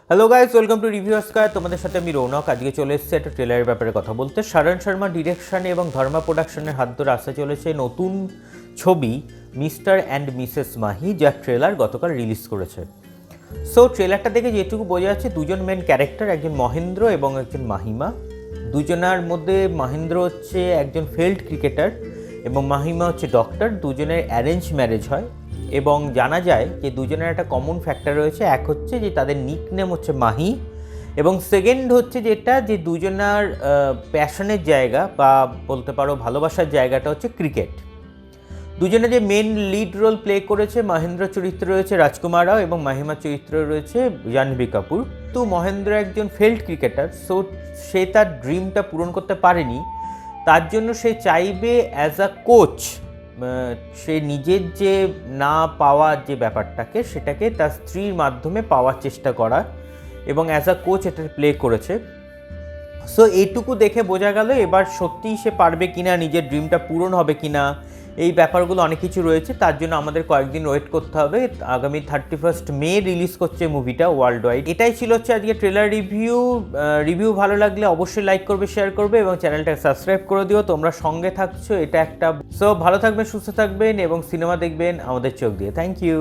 Hello guys, welcome to review square. তোমাদের সাথে আমি রৌনক। আজকে চলে এসেছে একটা ট্রেলারের ব্যাপারে কথা বলতে। শারণ শর্মা ডিরেকশনে এবং ধর্মা প্রোডাকশনের হাত ধরে আসতে চলেছে নতুন ছবি মিস্টার অ্যান্ড মিসেস মাহি, যার ট্রেলার গতকাল রিলিজ করেছে। সো ট্রেলারটা দেখে যেটুকু বোঝা যাচ্ছে, দুজন মেন ক্যারেক্টার, একজন মহেন্দ্র এবং একজন মাহিমা। দুজনার মধ্যে মহেন্দ্র হচ্ছে একজন ফিল্ড ক্রিকেটার এবং মাহিমা হচ্ছে ডক্টর। দুজনের অ্যারেঞ্জ ম্যারেজ হয় এবং জানা যায় যে দুজনের একটা কমন ফ্যাক্টর রয়েছে। এক হচ্ছে যে তাদের নিকনেম হচ্ছে মাহি, এবং সেকেন্ড হচ্ছে যেটা যে দুজনার প্যাশনের জায়গা বা বলতে পারো ভালোবাসার জায়গাটা হচ্ছে ক্রিকেট। দুজনে যে মেন লিড রোল প্লে করেছে, মহেন্দ্র চরিত্রে রয়েছে রাজকুমার রাও এবং মাহিমা চরিত্রে রয়েছে জাহ্নবী কাপুর। তো মহেন্দ্র একজন ফিল্ড ক্রিকেটার, সো সে তার ড্রিমটা পূরণ করতে পারেনি। তার জন্য সে চাইবে অ্যাজ আ কোচ সে নিজের যে না পাওয়ার যে ব্যাপারটাকে সেটাকে তার স্ত্রীর মাধ্যমে পাওয়ার চেষ্টা করা, এবং অ্যাজ আ কোচ এটা প্লে করেছে। সো এইটুকু দেখে বোঝা গেল এবার সত্যিই সে পারবে কিনা, নিজের ড্রিমটা পূরণ হবে কিনা, এই ব্যাপারগুলো অনেক কিছু রয়েছে। তার জন্য আমাদের কয়েকদিন ওয়েট করতে হবে। আগামী 31 মে রিলিজ করছে মুভিটা ওয়ার্ল্ড ওয়াইড। এটাই ছিল হচ্ছে আজকে ট্রেলার রিভিউ ভালো লাগলে অবশ্যই লাইক করবে, শেয়ার করবে এবং চ্যানেলটাকে সাবস্ক্রাইব করে দিও। তোমরা সঙ্গে থাকছো, এটা একটা। সো ভালো থাকবেন, সুস্থ থাকবেন এবং সিনেমা দেখবেন আমাদের চোখ দিয়ে। Thank you.